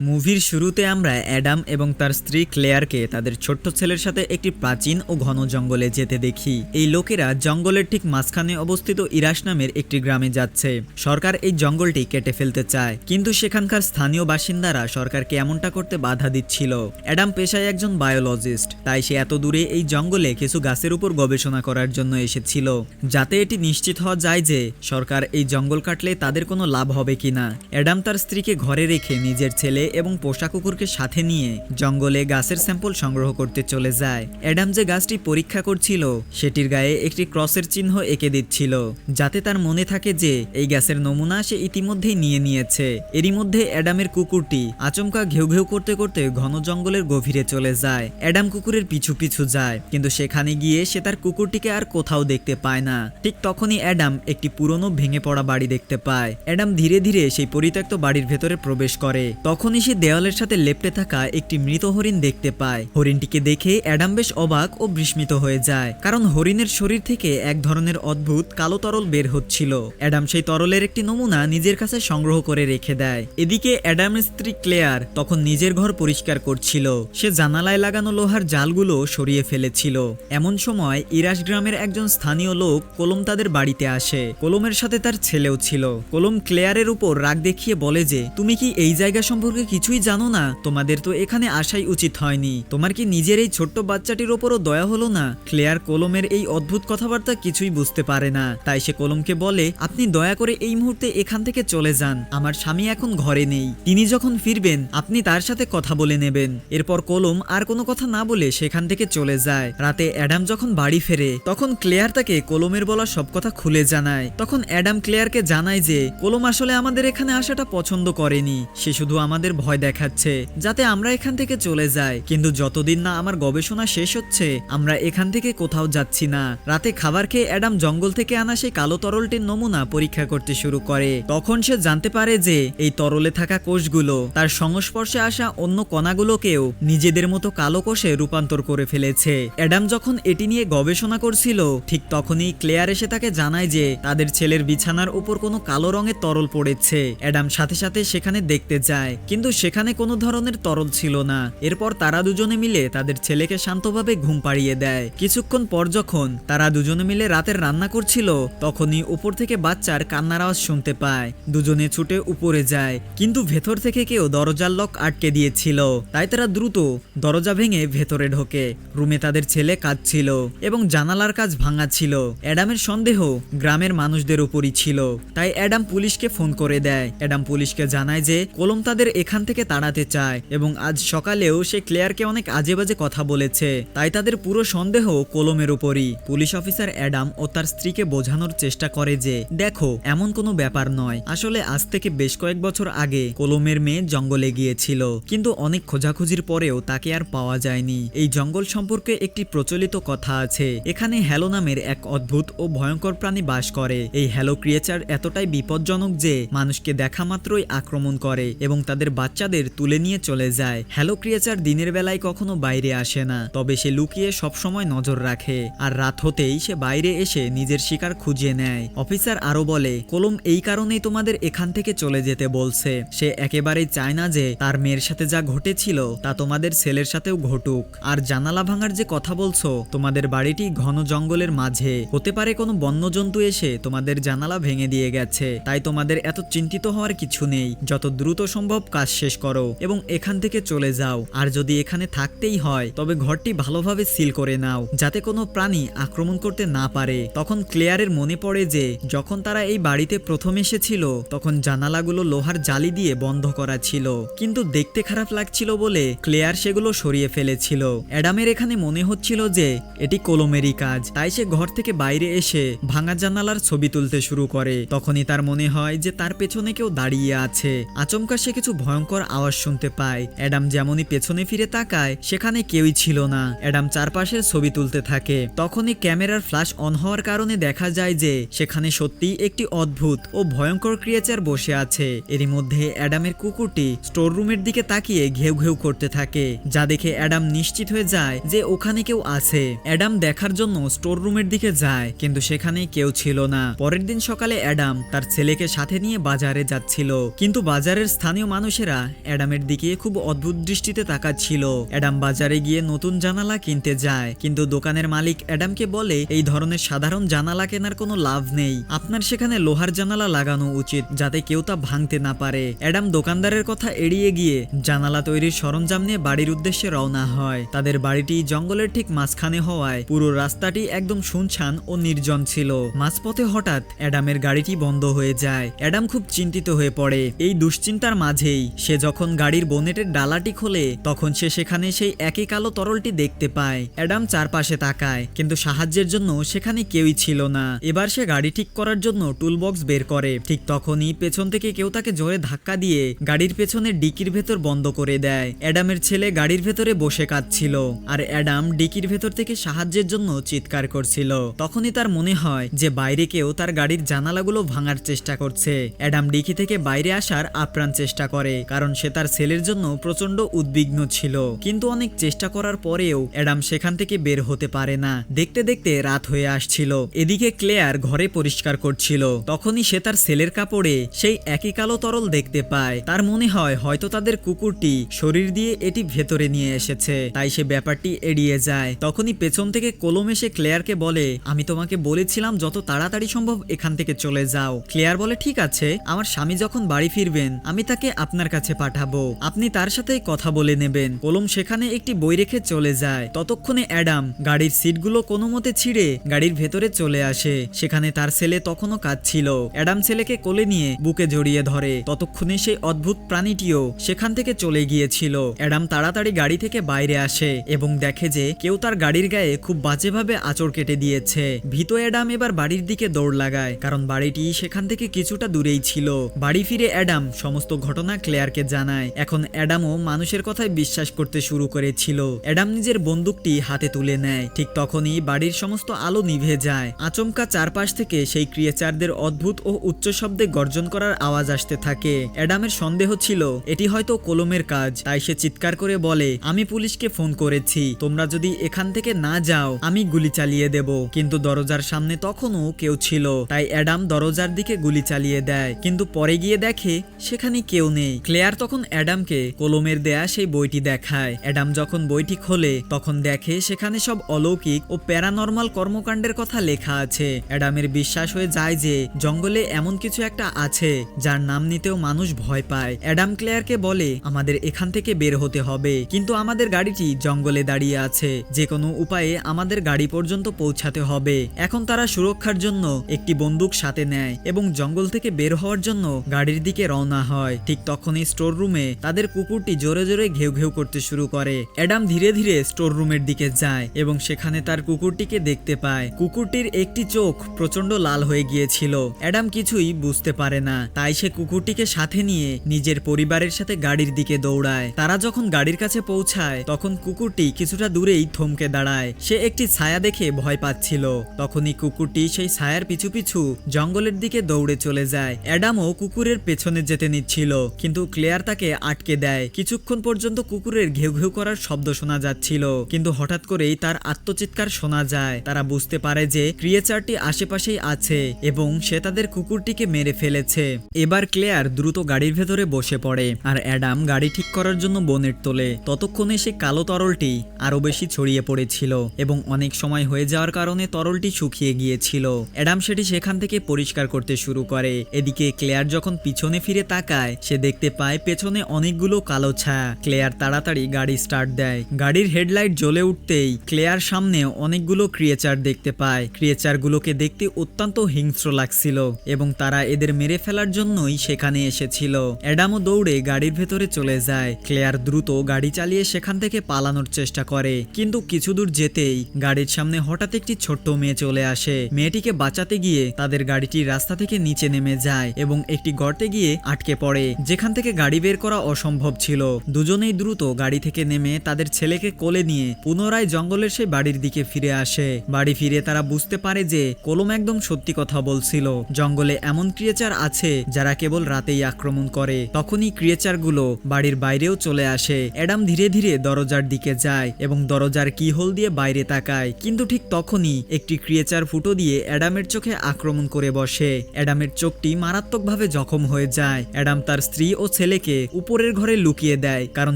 মুভির শুরুতে আমরা অ্যাডাম এবং তার স্ত্রী ক্লেয়ারকে তাদের ছোট্ট ছেলের সাথে একটি প্রাচীন ও ঘন জঙ্গলে যেতে দেখি। এই লোকেরা জঙ্গলের ঠিক মাঝখানে অবস্থিত ইরাশ নামের একটি গ্রামে যাচ্ছে। সরকার এই জঙ্গলটি কেটে ফেলতে চায়, কিন্তু সেখানকার স্থানীয় বাসিন্দারা সরকারকে এমনটা করতে বাধা দিচ্ছিল। অ্যাডাম পেশায় একজন বায়োলজিস্ট, তাই সে এত দূরে এই জঙ্গলে কিছু গাছের উপর গবেষণা করার জন্য এসেছিল, যাতে এটি নিশ্চিত হওয়া যায় যে সরকার এই জঙ্গল কাটলে তাদের কোনো লাভ হবে কিনা। অ্যাডাম তার স্ত্রীকে ঘরে রেখে নিজের ছেলে এবং পোষা কুকুরকে সাথে নিয়ে জঙ্গলে গাছের স্যাম্পল সংগ্রহ করতে চলে যায়। অ্যাডাম যে গাছটি পরীক্ষা করছিল সেটির গায়ে একটি ক্রসের চিহ্ন এঁকে দিচ্ছিল, যাতে তার মনে থাকে যে এই গাছের নমুনা সে ইতিমধ্যেই নিয়েছে। এরই মধ্যে অ্যাডামের কুকুরটি আচমকা ঘেউ ঘেউ করতে করতে ঘন জঙ্গলের গভীরে চলে যায়। অ্যাডাম কুকুরের পিছু পিছু যায়, কিন্তু সেখানে গিয়ে সে তার কুকুরটিকে আর কোথাও দেখতে পায় না। ঠিক তখনই অ্যাডাম একটি পুরনো ভেঙে পড়া বাড়ি দেখতে পায়। অ্যাডাম ধীরে ধীরে সেই পরিত্যক্ত বাড়ির ভেতরে প্রবেশ করে। তখনই সে দেওয়ালের সাথে লেপ্টে থাকা একটি মৃত হরিণ দেখতে পায়। হরিণটিকে দেখে অ্যাডাম বেশ অবাক ও বিস্মিত হয়ে যায়, কারণ হরিণের শরীর থেকে এক ধরনের অদ্ভুত কালো তরল বের হচ্ছিল। অ্যাডাম সেই তরলের একটি নমুনা নিজের কাছে সংগ্রহ করে রেখে দেয়। এদিকে অ্যাডামের স্ত্রী ক্লেয়ার তখন নিজের ঘর পরিষ্কার করছিল। সে জানালায় লাগানো লোহার জালগুলো সরিয়ে ফেলেছিল। এমন সময় ইরাশ গ্রামের একজন স্থানীয় লোক কলম তাদের বাড়িতে আসে। কলমের সাথে তার ছেলেও ছিল। কলম ক্লেয়ারের উপর রাগ দেখিয়ে বলে যে, তুমি কি এই জায়গা সম্পর্কে কিছুই জানো না? তোমাদের তো এখানে আসাই উচিত হয়নি। তোমার কি নিজের এই ছোট্ট বাচ্চাটির ওপরও দয়া হলো না? ক্লেয়ার কলমের এই অদ্ভুত কথাবার্তা কিছুই বুঝতে পারে না, তাই সে কলমকে বলে, আপনি দয়া করে এই মুহূর্তে এখান থেকে চলে যান। আমার স্বামী এখন ঘরে নেই, তিনি যখন ফিরবেন আপনি তার সাথে কথা বলে নেবেন। এরপর কলম আর কোনো কথা না বলে সেখান থেকে চলে যায়। রাতে অ্যাডাম যখন বাড়ি ফেরে তখন ক্লেয়ার তাকে কলমের বলা সব কথা খুলে জানায়। তখন অ্যাডাম ক্লেয়ারকে জানায় যে কলম আসলে আমাদের এখানে আসাটা পছন্দ করেনি, সে শুধু আমাদের ভয় দেখাচ্ছে যাতে আমরা এখান থেকে চলে যাই। কিন্তু যতদিন না আমার গবেষণা শেষ হচ্ছে আমরা এখান থেকে কোথাও যাচ্ছি না। রাতে খাবার খেয়ে অ্যাডাম জঙ্গল থেকে আনা সেই কালো তরলটির নমুনা পরীক্ষা করতে শুরু করে। তখন সে জানতে পারে যে এই তরলে থাকা কোষগুলো তার সংস্পর্শে আসা অন্য কণাগুলোকেও নিজেদের মতো কালো কোষে রূপান্তর করে ফেলেছে। অ্যাডাম যখন এটি নিয়ে গবেষণা করছিল ঠিক তখনই ক্লেয়ার এসে তাকে জানায় যে তাদের ছেলের বিছানার উপর কোনো কালো রঙের তরল পড়েছে। অ্যাডাম সাথে সাথে সেখানে দেখতে যায়, কিন্তু সেখানে কোনো ধরনের তরল ছিল না। এরপর তারা দুজনে মিলে তাদের ছেলেকে শান্তভাবে ঘুম পাড়িয়ে দেয়। কিছুক্ষণ পর যখন তারা দুজনে মিলে রাতের রান্না করছিল তখনই উপর থেকে বাচ্চার কান্নার আওয়াজ শুনতে পায়। দুজনে ছুটে উপরে যায়, কিন্তু ভেতর থেকে কেউ দরজার লক আটকে দিয়েছিল। তাই তারা দ্রুত দরজা ভেঙে ভেতরে ঢোকে। রুমে তাদের ছেলে কাঁদছিল এবং জানালার কাঁচ ভাঙা ছিল। অ্যাডামের সন্দেহ গ্রামের মানুষদের উপরই ছিল, তাই অ্যাডাম পুলিশকে ফোন করে দেয়। অ্যাডাম পুলিশকে জানায় যে কলম তাদের এখান থেকে তাড়াতে চায় এবং আজ সকালেও সে ক্লেয়ারকে অনেক আজে বাজে কথা বলেছে, তাই তাদের পুরো সন্দেহ কলমের উপরই। পুলিশ অফিসার অ্যাডাম ও তার স্ত্রীকে বোঝানোর চেষ্টা করে যে দেখো, এমন কোনো ব্যাপার নয়। আসলে আজ থেকে বেশ কয়েক বছর আগে কলমের মেয়ে জঙ্গলে গিয়েছিল, কিন্তু অনেক খোঁজাখুঁজির পরেও তাকে আর পাওয়া যায়নি। এই জঙ্গল সম্পর্কে একটি প্রচলিত কথা আছে, এখানে হ্যালো নামের এক অদ্ভুত ও ভয়ঙ্কর প্রাণী বাস করে। এই হ্যালো ক্রিয়েচার এতটাই বিপজ্জনক যে মানুষকে দেখা মাত্রই আক্রমণ করে এবং তাদের বাচ্চাদের তুলে নিয়ে চলে যায়। হ্যালো ক্রিয়েচার দিনের বেলায় কখনো বাইরে আসে না, তবে সে লুকিয়ে সবসময় নজর রাখে, আর রাত হতেই সে বাইরে এসে নিজের শিকার খুঁজে নেয়। অফিসার আরো বলে, কলম এই কারণেই তোমাদের এখান থেকে চলে যেতে বলছে। সে একেবারেই চায় না যে তার মেয়ের সাথে যা ঘটেছিল তা তোমাদের ছেলের সাথেও ঘটুক। আর জানালা ভাঙার যে কথা বলছো, তোমাদের বাড়িটি ঘন জঙ্গলের মাঝে, হতে পারে কোনো বন্যজন্তু এসে তোমাদের জানালা ভেঙে দিয়ে গেছে। তাই তোমাদের এত চিন্তিত হওয়ার কিছু নেই, যত দ্রুত সম্ভব কাজ শেষ করো এবং এখান থেকে চলে যাও। আর যদি এখানে থাকতেই হয় তবে ঘরটি ভালোভাবে সিল করে নাও, যাতে কোনো প্রাণী আক্রমণ করতে না পারে। তখন ক্লেয়ারের মনে পড়ে যে যখন তারা এই বাড়িতে প্রথম এসেছিল তখন জানালাগুলো লোহার জালি দিয়ে বন্ধ করা ছিল, কিন্তু দেখতে খারাপ লাগছিল বলে ক্লেয়ার সেগুলো সরিয়ে ফেলেছিল। অ্যাডামের এখানে মনে হচ্ছিল যে এটি কলমেরই কাজ, তাই সে ঘর থেকে বাইরে এসে ভাঙা জানালার ছবি তুলতে শুরু করে। তখনই তার মনে হয় যে তার পেছনে কেউ দাঁড়িয়ে আছে। আচমকা সে কিছু ভয়ঙ্কর আওয়াজ শুনতে পায়। অ্যাডাম যেমনই পেছনে ফিরে তাকায় সেখানে কেউই ছিল না। অ্যাডাম চারপাশের ছবি তুলতে থাকে। তখনই ক্যামেরার ফ্ল্যাশ অন হওয়ার কারণে দেখা যায় যে সেখানে সত্যিই একটি অদ্ভুত ও ভয়ঙ্কর ক্রিয়েচার বসে আছে। এরই মধ্যে অ্যাডামের কুকুরটি স্টোর রুমের দিকে তাকিয়ে ঘেউ ঘেউ করতে থাকে, যা দেখে অ্যাডাম নিশ্চিত হয়ে যায় যে ওখানে কেউ আছে। অ্যাডাম দেখার জন্য স্টোর রুমের দিকে যায়, কিন্তু সেখানে কেউ ছিল না। পরের দিন সকালে অ্যাডাম তার ছেলেকে সাথে নিয়ে বাজারে যাচ্ছিল, কিন্তু বাজারের স্থানীয় মানুষেরা লোকেরা অ্যাডামের দিকে খুব অদ্ভুত দৃষ্টিতে তাকাচ্ছিল। অ্যাডাম বাজারে গিয়ে নতুন জানালা কিনতে যায়, কিন্তু দোকানের মালিক অ্যাডামকে বলে এই ধরনের সাধারণ জানালা কেনার কোনো লাভ নেই, আপনার সেখানে লোহার জানালা লাগানো উচিত যাতে কেউ তা ভাঙতে না পারে। অ্যাডাম দোকানদারের কথা এড়িয়ে গিয়ে জানালা তৈরির সরঞ্জাম নিয়ে বাড়ির উদ্দেশ্যে রওনা হয়। তাদের বাড়িটি জঙ্গলের ঠিক মাঝখানে হওয়ায় পুরো রাস্তাটি একদম শুনশান ও নির্জন ছিল। মাঝপথে হঠাৎ অ্যাডামের গাড়িটি বন্ধ হয়ে যায়। অ্যাডাম খুব চিন্তিত হয়ে পড়ে। এই দুশ্চিন্তার মাঝেই সে যখন গাড়ির বোনেটের ডালাটি খোলে তখন সে সেখানে সেই একই কালো তরলটি দেখতে পায়। অ্যাডাম চারপাশে তাকায়, কিন্তু সাহায্যের জন্য সেখানে কেউই ছিল না। এবার সে গাড়ি ঠিক করার জন্য টুলবক্স বের করে। ঠিক তখনই পেছন থেকে কেউ তাকে জোরে ধাক্কা দিয়ে গাড়ির পেছনের ডিকির ভেতর বন্ধ করে দেয়। অ্যাডামের ছেলে গাড়ির ভেতরে বসে কাঁদছিল, আর অ্যাডাম ডিকির ভেতর থেকে সাহায্যের জন্য চিৎকার করছিল। তখনই তার মনে হয় যে বাইরে কেউ তার গাড়ির জানালাগুলো ভাঙার চেষ্টা করছে। অ্যাডাম ডিকি থেকে বাইরে আসার আপ্রাণ চেষ্টা করে, কারণ সে তার ছেলের জন্য প্রচন্ড উদ্বিগ্ন ছিল। কিন্তু অনেক চেষ্টা করার পরেও অ্যাডাম সেখান থেকে বের হতে পারে না। দেখতে দেখতে রাত হয়ে আসছিল। এদিকে ক্লেয়ার ঘরে পরিষ্কার করছিল। তখনই সে তার ছেলের কাপড়ে সেই একই কালো তরল দেখতে পায়। তার মনে হয় হয়তো তাদের কুকুরটি শরীর দিয়ে এটি ভেতরে নিয়ে এসেছে, তাই সে ব্যাপারটি এড়িয়ে যায়। তখনই পেছন থেকে কলম এসে ক্লেয়ারকে বলে, আমি তোমাকে বলেছিলাম যত তাড়াতাড়ি সম্ভব এখান থেকে চলে যাও। ক্লেয়ার বলে, ঠিক আছে, আমার স্বামী যখন বাড়ি ফিরবেন আমি তাকে আপনার কাছে পাঠাবো, আপনি তার সাথেই কথা বলে নেবেন। কলম সেখানে একটি বই রেখে চলে যায়। ততক্ষণে অ্যাডাম গাড়ির সিটগুলো কোনো মতে ছিঁড়ে গাড়ির ভেতরে চলে আসে। সেখানে তার ছেলে তখনও কাঁদছিল। অ্যাডাম ছেলেকে কোলে নিয়ে বুকে জড়িয়ে ধরে। ততক্ষণে সেই অদ্ভুত প্রাণীটিও সেখান থেকে চলে গিয়েছিল। অ্যাডাম তাড়াতাড়ি গাড়ি থেকে বাইরে আসে এবং দেখে যে কেউ তার গাড়ির গায়ে খুব বাজেভাবে আঁচড় কেটে দিয়েছে। ভীত অ্যাডাম এবার বাড়ির দিকে দৌড় লাগায়, কারণ বাড়িটি সেখান থেকে কিছুটা দূরেই ছিল। বাড়ি ফিরে অ্যাডাম সমস্ত ঘটনা ক্লেয়ারকে জানায়। এখন অ্যাডামও মানুষের কথায় বিশ্বাস করতে শুরু করেছিল। অ্যাডাম নিজের বন্দুকটি হাতে তুলে নেয়। ঠিক তখনই বাড়ির সমস্ত আলো নিভে যায়। আচমকা চারপাশ থেকে সেই ক্রিয়েচারদের অদ্ভুত ও উচ্চ শব্দে গর্জন করার আওয়াজ আসতে থাকে। অ্যাডামের সন্দেহ ছিল এটি হয়তো কলমের কাজ, তাই সে চিৎকার করে বলে, আমি পুলিশকে ফোন করেছি, তোমরা যদি এখান থেকে না যাও আমি গুলি চালিয়ে দেব। কিন্তু দরজার সামনে তখনও কেউ ছিল, তাই অ্যাডাম দরজার দিকে গুলি চালিয়ে দেয়। কিন্তু পরে গিয়ে দেখে সেখানে কেউ নেই। ক্লেয়ার তখন অ্যাডামকে কলমের দেয়া সেই বইটি দেখায়। অ্যাডাম যখন বইটি খোলে তখন দেখে সেখানে সব অলৌকিক ও প্যারানর্মাল কর্মকাণ্ডের কথা লেখা আছে। অ্যাডামের বিশ্বাস হয়ে যায় যে জঙ্গলে এমন কিছু একটা আছে যার নাম নিতেও মানুষ ভয় পায়। অ্যাডাম ক্লেয়ারকে বলে, আমাদের এখান থেকে বের হতে হবে, কিন্তু আমাদের গাড়িটি জঙ্গলে দাঁড়িয়ে আছে, যে কোনো উপায়ে আমাদের গাড়ি পর্যন্ত পৌঁছাতে হবে। এখন তারা সুরক্ষার জন্য একটি বন্দুক সাথে নেয় এবং জঙ্গল থেকে বের হওয়ার জন্য গাড়ির দিকে রওনা হয়। ঠিক তখনই স্টোর রুমে তাদের কুকুরটি জোরে জোরে ঘেউ ঘেউ করতে শুরু করে। অ্যাডাম ধীরে ধীরে স্টোর রুমের দিকে যায় এবং সেখানে তার কুকুরটিকে দেখতে পায়। কুকুরটির একটি চোখ প্রচন্ড লাল হয়ে গিয়েছিল। অ্যাডাম কিছুই বুঝতে পারে না, তাই সে কুকুরটিকে সাথে নিয়ে নিজের পরিবারের সাথে গাড়ির দিকে দৌড়ায়। তারা যখন গাড়ির কাছে পৌঁছায় তখন কুকুরটি কিছুটা দূরেই থমকে দাঁড়ায়। সে একটি ছায়া দেখে ভয় পাচ্ছিল। তখনই কুকুরটি সেই ছায়ার পিছু পিছু জঙ্গলের দিকে দৌড়ে চলে যায়। অ্যাডামও কুকুরের পেছনে যেতে নিচ্ছিল, কিন্তু ক্লেয়ার তাকে আটকে দেয়। কিছুক্ষণ পর্যন্ত কুকুরের ঘেউ ঘেউ করার শব্দ শোনা যাচ্ছিল, কিন্তু হঠাৎ করেই তার আত্মচিৎকার শোনা যায়। তারা বুঝতে পারে যে ক্রিয়েচারটি আশেপাশেই আছে এবং সে তাদের কুকুরটিকে মেরে ফেলেছে। এবার ক্লেয়ার দ্রুত গাড়ির ভেতরে বসে পড়ে আর অ্যাডাম গাড়ি ঠিক করার জন্য বোনেট তোলে। ততক্ষণে সে কালো তরলটি আরো বেশি ছড়িয়ে পড়েছিল এবং অনেক সময় হয়ে যাওয়ার কারণে তরলটি শুকিয়ে গিয়েছিল। অ্যাডাম সেটি সেখান থেকে পরিষ্কার করতে শুরু করে। এদিকে ক্লেয়ার যখন পিছনে ফিরে তাকায় সে দেখতে পায় পেছনে অনেকগুলো কালো ছায়া। ক্লেয়ার তাড়াতাড়ি গাড়ি স্টার্ট দেয়। গাড়ির হেডলাইট জ্বলে উঠতেই ক্লেয়ার সামনে অনেকগুলো ক্রিয়েচার দেখতে পায়। ক্রিয়েচারগুলোকে দেখতে অত্যন্ত হিংস্র লাগছিল এবং তারা এদের মেরে ফেলার জন্যই সেখানে এসেছিল। অ্যাডামও দৌড়ে গাড়ির ভেতরে চলে যায়। ক্লেয়ার দ্রুত গাড়ি চালিয়ে সেখান থেকে পালানোর চেষ্টা করে, কিন্তু কিছু দূর যেতেই গাড়ির সামনে হঠাৎ একটি ছোট্ট মেয়ে চলে আসে। মেয়েটিকে বাঁচাতে গিয়ে তাদের গাড়িটি রাস্তা থেকে নিচে নেমে যায় এবং একটি গর্তে গিয়ে আটকে পড়ে, যেখান থেকে গাড়ি বের করা অসম্ভব ছিল। দুজনেই দ্রুত গাড়ি থেকে নেমে তাদের ছেলেকে কোলে নিয়ে পুনরায় জঙ্গলের সেই বাড়ির দিকে ফিরে আসে। বাড়ি ফিরে তারা বুঝতে পারে যে কলম একদম সত্যি কথা বলছিল। জঙ্গলে এমন ক্রিয়েচার আছে যারা কেবল রাতেই আক্রমণ করে। তখনই ক্রিয়েচারগুলো বাড়ির বাইরেও চলে আসে। অ্যাডাম ধীরে ধীরে দরজার দিকে যায় এবং দরজার কিহোল দিয়ে বাইরে তাকায়, কিন্তু ঠিক তখনই একটি ক্রিয়েচার ফুটো দিয়ে অ্যাডামের চোখে আক্রমণ করে বসে। অ্যাডামের চোখটি মারাত্মকভাবে জখম হয়ে যায়। অ্যাডাম তার স্ত্রী ও ছেলেকে উপরের ঘরে লুকিয়ে দেয়, কারণ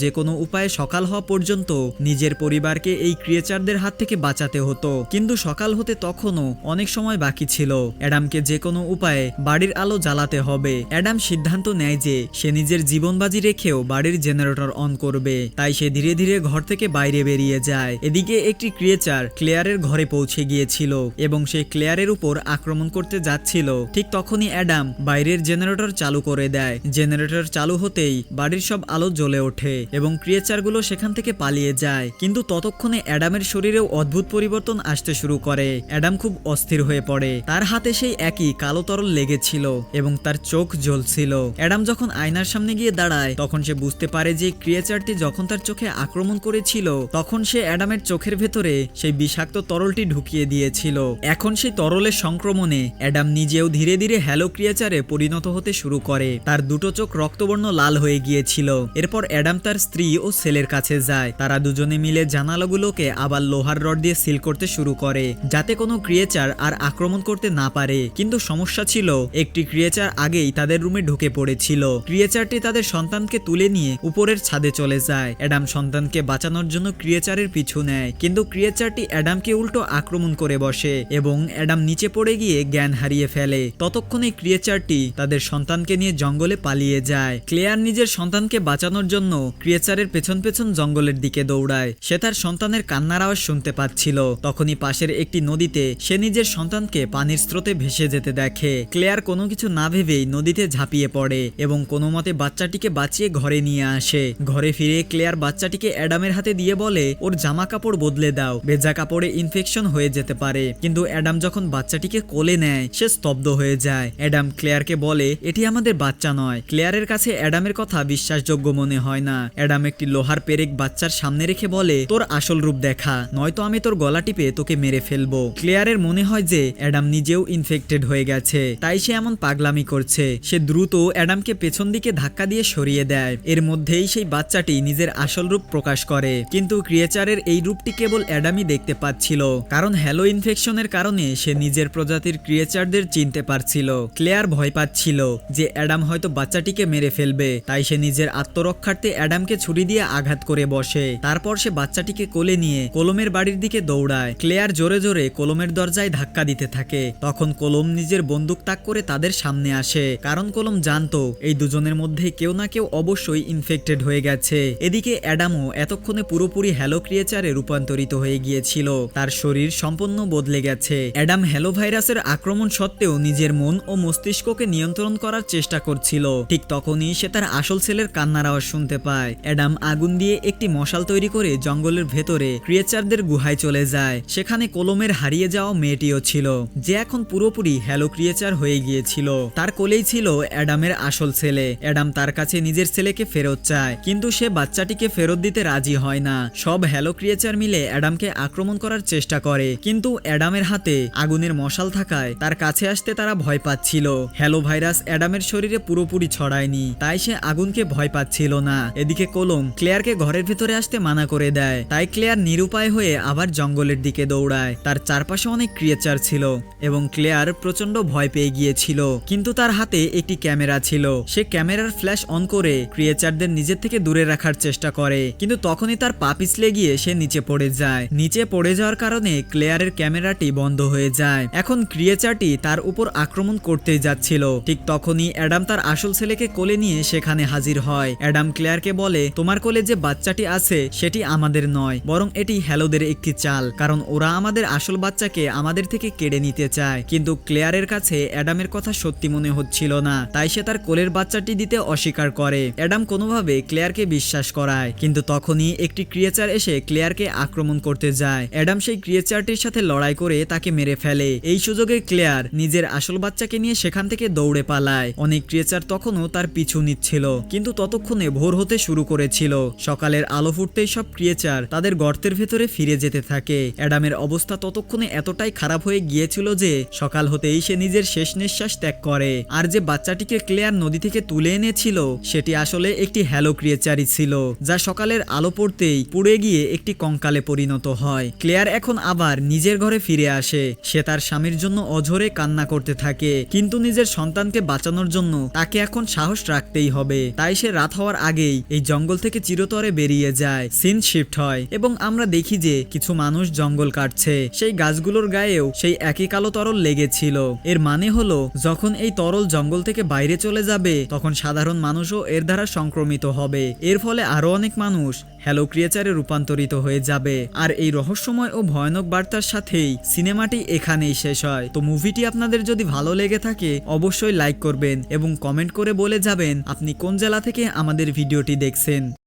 যে কোনো উপায়ে সকাল হওয়া পর্যন্ত নিজের পরিবারকে এই ক্রিয়েচারদের হাত থেকে বাঁচাতে হতো। কিন্তু সকাল হতে তখনও অনেক সময় বাকি ছিল। অ্যাডামকে যে কোনো উপায়ে বাড়ির আলো জ্বালাতে হবে। অ্যাডাম সিদ্ধান্ত নেয় যে সে নিজের জীবন বাজি রেখেও বাড়ির জেনারেটর অন করবে। তাই সে ধীরে ধীরে ঘর থেকে বাইরে বেরিয়ে যায়। এদিকে একটি ক্রিয়েচার ক্লেয়ারের ঘরে পৌঁছে গিয়েছিল এবং সে ক্লেয়ারের উপর আক্রমণ করতে যাচ্ছিল। ঠিক তখনই অ্যাডাম বাইরের জেনারেটর চালু করে দেয়। জেনারেটর চালু হতেই বাড়ির সব আলো জ্বলে ওঠে এবং ক্রিয়েচারগুলো সেখান থেকে পালিয়ে যায়। কিন্তু ততক্ষণে অ্যাডামের শরীরেও অদ্ভুত পরিবর্তন আসতে শুরু করে। অ্যাডাম খুব অস্থির হয়ে পড়ে। তার হাতে সেই একই কালো তরল লেগেছিল এবং তার চোখ জ্বলছিল। অ্যাডাম যখন আয়নার সামনে গিয়ে দাঁড়ায় তখন সে বুঝতে পারে যে ক্রিয়েচারটি যখন তার চোখে আক্রমণ করেছিল তখন সে অ্যাডামের চোখের ভেতরে সেই বিষাক্ত তরলটি ঢুকিয়ে দিয়েছিল। এখন সেই তরলের সংক্রমণে অ্যাডাম নিজেও ধীরে ধীরে হ্যালো ক্রিয়েচারে পরিণত হতে শুরু করে। তার দুটো চোখ রক্তবর্ণ লাল হয়ে গিয়েছিল। এরপর অ্যাডাম তার স্ত্রী ও ছেলের কাছে যায়। তারা দুজনে মিলে জানালাগুলোকে আবার লোহার রড দিয়ে সিল করতে শুরু করে যাতে কোনো ক্রিয়েচার আর আক্রমণ করতে না পারে। কিন্তু সমস্যা ছিল একটি ক্রিয়েচার আগেই তাদের রুমে ঢুকে পড়েছিল। ক্রিয়েচারটি তাদের সন্তানকে তুলে নিয়ে উপরের ছাদে চলে যায়। অ্যাডাম সন্তানকে বাঁচানোর জন্য ক্রিয়েচারের পিছু নেয়, কিন্তু ক্রিয়েচারটি অ্যাডামকে উল্টো আক্রমণ করে বসে এবং অ্যাডাম নিচে পড়ে গিয়ে জ্ঞান হারিয়ে ফেলে। ততক্ষণে ক্রিয়েচারটি তাদের সন্তানকে নিয়ে জঙ্গলে পালিয়ে যায়। ক্লেয়ার নিজের সন্তানকে বাঁচানোর জন্য ক্রিয়েচারের পেছন পেছন জঙ্গলের দিকে দৌড়ায়। সে তার সন্তানের কান্নার আওয়াজ শুনতে পাচ্ছিল। তখনই পাশের একটি নদীতে সে নিজের সন্তানকে পানির স্রোতে ভেসে যেতে দেখে। ক্লেয়ার কোনো কিছু না ভেবেই নদীতে ঝাঁপিয়ে পড়ে এবং কোনো মতে বাচ্চাটিকে বাঁচিয়ে ঘরে নিয়ে আসে। ঘরে ফিরে ক্লেয়ার বাচ্চাটিকে অ্যাডামের হাতে দিয়ে বলে, ওর জামা কাপড় বদলে দাও, ভেজা কাপড়ে ইনফেকশন হয়ে যেতে পারে। কিন্তু অ্যাডাম যখন বাচ্চাটিকে কোলে নেয় সে স্তব্ধ হয়ে যায়। অ্যাডাম ক্লেয়ারকে বলে, এটি আমাদের বাচ্চা নয়। ক্লেয়ারের কাছে অ্যাডামের কথা বিশ্বাসযোগ্য মনে হয় না। অ্যাডাম একটি লোহার পেরেক বাচ্চার সামনে রেখে বলে, তোর আসল রূপ দেখা, নয়তো আমি তোর গলা টিপে তোকে মেরে ফেলবো। ক্লেয়ারের মনে হয় যে অ্যাডাম নিজেও ইনফেক্টেড হয়ে গেছে, তাই সে এমন পাগলামি করছে। সে দ্রুত অ্যাডামকে পেছন দিকে ধাক্কা দিয়ে সরিয়ে দেয়। এর মধ্যেই সেই বাচ্চাটি নিজের আসল রূপ প্রকাশ করে। কিন্তু ক্রিয়েচারের এই রূপটি কেবল অ্যাডামই দেখতে পাচ্ছিল, কারণ হ্যালো ইনফেকশনের কারণে সে নিজের প্রজাতির ক্রিয়েচারদের চিনতে পারছিল। ক্লেয়ার ভয় পাচ্ছিল যে অ্যাডাম হয়তো বাচ্চাটিকে মেরে ফেলবে, তাই সে নিজের আত্মরক্ষার্থে অ্যাডামকে ছুরি দিয়ে আঘাত করে বসে। তারপর সে বাচ্চাটিকে কোলে নিয়ে কলমের বাড়ির দিকে দৌড়ায়। ক্লেয়ার জোরে জোরে কলমের দরজায় ধাক্কা দিতে থাকে। তখন কলম নিজের বন্দুক তাক করে তাদের সামনে আসে, কারণ কলম জানতো এই দুজনের মধ্যে কেউ না কেউ অবশ্যই ইনফেক্টেড হয়ে গেছে। এদিকে অ্যাডামও এতক্ষণে পুরোপুরি হ্যালো ক্রিয়েচারে রূপান্তরিত হয়ে গিয়েছিল। তার শরীর সম্পূর্ণ বদলে গেছে। অ্যাডাম হ্যালো ভাইরাসের আক্রমণ সত্ত্বেও নিজের মন ও মস্তিষ্ককে নিয়ন্ত্রণ করার চেষ্টা করছিল। ঠিক তখনই সে তার আসল ছেলের কান্নার আওয়াজ শুনতে পায়। অ্যাডাম আগুন দিয়ে একটি মশাল তৈরি করে জঙ্গলের ভেতরে ক্রিয়েচারদের গুহায় চলে যায়। সেখানে কলমের হারিয়ে যাওয়া মেয়েটিও ছিল, যে এখন পুরোপুরি হ্যালো ক্রিয়েচার হয়ে গিয়েছিল। তার কোলেই ছিল অ্যাডামের আসল ছেলে। অ্যাডাম তার কাছে নিজের ছেলেকে ফেরত চায়, কিন্তু সে বাচ্চাটিকে ফেরত দিতে রাজি হয় না। সব হ্যালো ক্রিয়েচার মিলে অ্যাডামকে আক্রমণ করার চেষ্টা করে, কিন্তু অ্যাডামের হাতে আগুনের মশাল থাকায় তার কাছে আসতে তারা ভয় পাচ্ছিল। হ্যালো ভাইরাস অ্যাডামের শরীরে পুরোপুরি ছড়ায়নি, তাই সে আগুনকে ভয় পাচ্ছিল না। এদিকে কলম ক্লেয়ারকে ঘরের ভেতরে আসতে মানা করে দেয়, তাই ক্লেয়ার নিরুপায় হয়ে আবার জঙ্গলের দিকে দৌড়ায়। তার চারপাশে অনেক ক্রিয়েচার ছিল এবং ক্লেয়ার প্রচন্ড ভয় পেয়ে গিয়েছিল, কিন্তু তার হাতে একটি ক্যামেরা ছিল। সে ক্যামেরার ফ্ল্যাশ অন করে ক্রিয়েচারদের নিজের থেকে দূরে রাখার চেষ্টা করে, কিন্তু তখনই তার পা পিছলে গিয়ে সে নিচে পড়ে যায়। নিচে পড়ে যাওয়ার কারণে ক্লেয়ারের ক্যামেরাটি বন্ধ হয়ে যায়। এখন ক্রিয়েচারটি তার উপর আক্রমণ করতেই যাচ্ছিল। ঠিক তখনই অ্যাডাম তার আসল ছেলেকে কোলে নিয়ে সেখানে হাজির হয়। অ্যাডাম ক্লেয়ারকে বলে, তোমার কোলে যে বাচ্চাটি আছে সেটি আমাদের নয়, বরং এটি হ্যালোদের একটি চাল, কারণ ওরা আমাদের আসল বাচ্চাকে আমাদের থেকে কেড়ে নিতে চায়। কিন্তু ক্লেয়ারের কাছে অ্যাডামের কথা সত্যি মনে হচ্ছিল না, তাই সে তার কোলের বাচ্চাটি দিতে অস্বীকার করে। অ্যাডাম কোনোভাবে ক্লেয়ারকে বিশ্বাস করায়, কিন্তু তখনই একটি ক্রিয়েচার এসে ক্লেয়ারকে আক্রমণ করতে যায়। অ্যাডাম সেই ক্রিয়েচারটির সাথে লড়াই করে তাকে মেরে ফেলে। এই সুযোগে ক্লেয়ার নিজের আসল বাচ্চাকে নিয়ে সেখান থেকে দৌড়ে পালায়। অনেক ক্রিয়েচার তখনও তার পিছু নিচ্ছিল, কিন্তু ততক্ষণে ভোর হতে শুরু করেছিল। সকালের আলো ফুটতেই সব ক্রিয়েচার তাদের গর্তের ভেতরে ফিরে যেতে থাকে। অ্যাডামের অবস্থা ততক্ষণে এতটাই খারাপ হয়ে গিয়েছিল যে সকাল হতেই সে নিজের শেষ নিঃশ্বাস ত্যাগ করে। আর যে বাচ্চাটিকে ক্লেয়ার নদী থেকে তুলে এনেছিল সেটি আসলে একটি হ্যালো ক্রিয়েচারই ছিল, যা সকালের আলো পড়তেই পুড়ে গিয়ে একটি কঙ্কালে পরিণত হয়। ক্লেয়ার এখন আবার নিজের ঘরে ফিরে আসে। সে তার স্বামীর জন্য অঝরে কান্না করতে থাকে, কিন্তু নিজের সন্তানকে বাঁচানোর জন্য তাকে এখন সাহস রাখতে থাকতেই হবে। তাই সে রাত হওয়ার আগেই এই জঙ্গল থেকে চিরতরে বেরিয়ে যায়। সিন শিফট হয় এবং আমরা দেখি যে কিছু মানুষ জঙ্গল কাটছে। সেই গাছগুলোর গায়েও সেই একই কালো তরল লেগেছিল। এর মানে হলো যখন এই তরল জঙ্গল থেকে বাইরে চলে যাবে তখন সাধারণ মানুষও এর দ্বারা সংক্রমিত হবে। এর ফলে আরো অনেক মানুষ হ্যালো ক্রিয়েচারে রূপান্তরিত হয়ে যাবে। আর এই রহস্যময় ও ভয়ানক বার্তার সাথেই সিনেমাটি এখানেই শেষ হয়। তো মুভিটি আপনাদের যদি ভালো লেগে থাকে অবশ্যই লাইক করবেন এবং কমেন্ট করে বলে যাবেন আপনি কোন জেলা থেকে আমাদের ভিডিওটি দেখছেন।